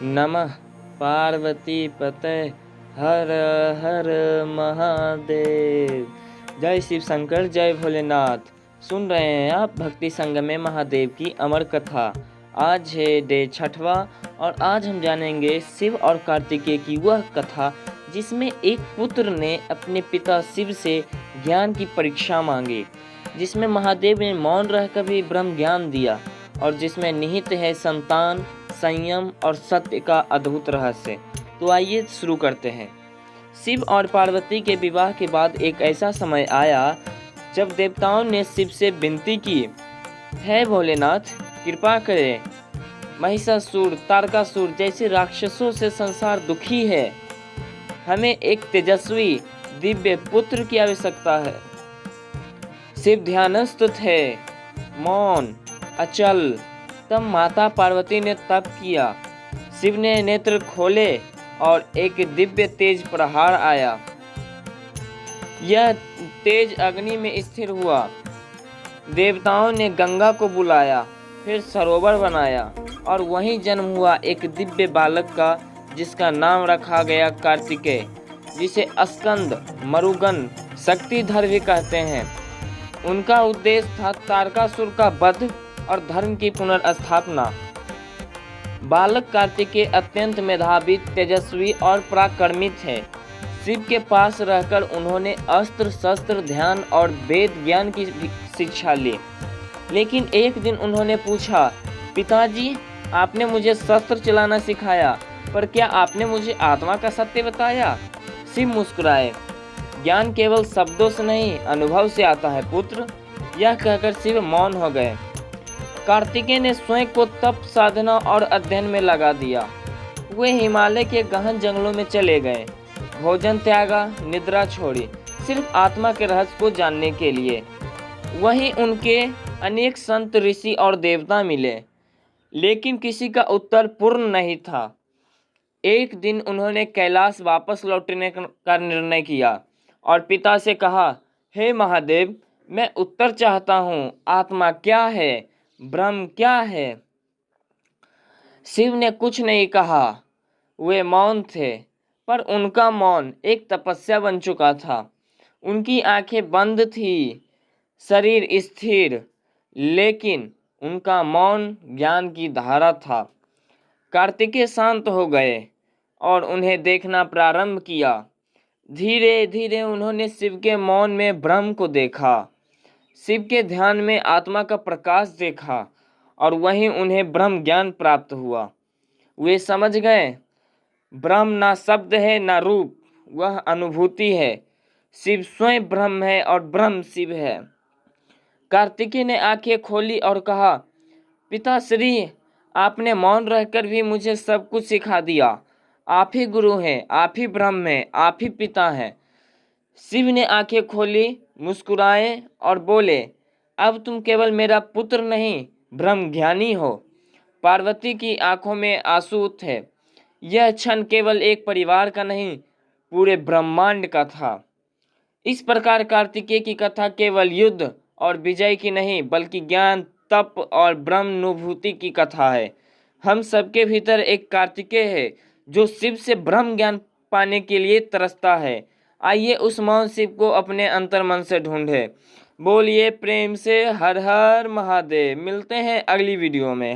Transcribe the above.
नमः पार्वती पते हर हर महादेव। जय शिव शंकर, जय भोलेनाथ। सुन रहे हैं आप भक्ति संगम में महादेव की अमर कथा। आज है डे 6वां और आज हम जानेंगे शिव और कार्तिकेय की वह कथा जिसमें एक पुत्र ने अपने पिता शिव से ज्ञान की परीक्षा मांगी, जिसमें महादेव ने मौन रहकर भी ब्रह्म ज्ञान दिया और जिसमें निहित है संतान, संयम और सत्य का अद्भुत रहस्य। तो आइए शुरू करते हैं। शिव और पार्वती के विवाह के बाद एक ऐसा समय आया जब देवताओं ने शिव से विनती की, हे भोलेनाथ कृपा करें, महिषासुर, तारकासुर जैसे राक्षसों से संसार दुखी है। हमें एक तेजस्वी दिव्य पुत्र की आवश्यकता है। शिव ध्यानस्थ थे, मौन, अचल। तब माता पार्वती ने तप किया। शिव ने नेत्र खोले और एक दिव्य तेज प्रहार आया। यह तेज अग्नि में स्थिर हुआ। देवताओं ने गंगा को बुलाया, फिर सरोवर बनाया और वहीं जन्म हुआ एक दिव्य बालक का, जिसका नाम रखा गया कार्तिकेय, जिसे स्कंद, मरुगन, शक्तिधर भी कहते हैं। उनका उद्देश्य था तारकासुर का वध और धर्म की पुनर्स्थापना। बालक कार्तिकेय अत्यंत मेधावी, तेजस्वी और पराक्रमी थे। शिव के पास रहकर उन्होंने अस्त्र शस्त्र, ध्यान और वेद ज्ञान की शिक्षा ली। लेकिन एक दिन उन्होंने पूछा, पिताजी आपने मुझे शस्त्र चलाना सिखाया, पर क्या आपने मुझे आत्मा का सत्य बताया? शिव मुस्कुराए, ज्ञान केवल शब्दों से नहीं अनुभव से आता है पुत्र। यह कहकर शिव मौन हो गए। कार्तिकेय ने स्वयं को तप, साधना और अध्ययन में लगा दिया। वे हिमालय के गहन जंगलों में चले गए, भोजन त्यागा, निद्रा छोड़ी, सिर्फ आत्मा के रहस्य को जानने के लिए। वहीं उनके अनेक संत, ऋषि और देवता मिले, लेकिन किसी का उत्तर पूर्ण नहीं था। एक दिन उन्होंने कैलाश वापस लौटने का निर्णय किया और पिता से कहा, हे महादेव, मैं उत्तर चाहता हूँ। आत्मा क्या है? ब्रह्म क्या है? शिव ने कुछ नहीं कहा। वे मौन थे, पर उनका मौन एक तपस्या बन चुका था। उनकी आंखें बंद थी, शरीर स्थिर, लेकिन उनका मौन ज्ञान की धारा था। कार्तिकेय शांत हो गए और उन्हें देखना प्रारंभ किया। धीरे धीरे उन्होंने शिव के मौन में ब्रह्म को देखा, शिव के ध्यान में आत्मा का प्रकाश देखा और वहीं उन्हें ब्रह्म ज्ञान प्राप्त हुआ। वे समझ गए, ब्रह्म ना शब्द है ना रूप, वह अनुभूति है। शिव स्वयं ब्रह्म है और ब्रह्म शिव है। कार्तिकेय ने आंखें खोली और कहा, पिताश्री, आपने मौन रहकर भी मुझे सब कुछ सिखा दिया। आप ही गुरु हैं, आप ही ब्रह्म हैं, आप ही पिता हैं। शिव ने आंखें खोली, मुस्कुराए और बोले, अब तुम केवल मेरा पुत्र नहीं, ब्रह्म ज्ञानी हो। पार्वती की आंखों में आंसू थे। यह क्षण केवल एक परिवार का नहीं, पूरे ब्रह्मांड का था। इस प्रकार कार्तिकेय की कथा केवल युद्ध और विजय की नहीं, बल्कि ज्ञान, तप और ब्रह्मानुभूति की कथा है। हम सबके भीतर एक कार्तिकेय है जो शिव से ब्रह्म ज्ञान पाने के लिए तरसता है। आइए उस मौन शिव को अपने अंतर मन से ढूंढे। बोलिए प्रेम से हर हर महादेव। मिलते हैं अगली वीडियो में।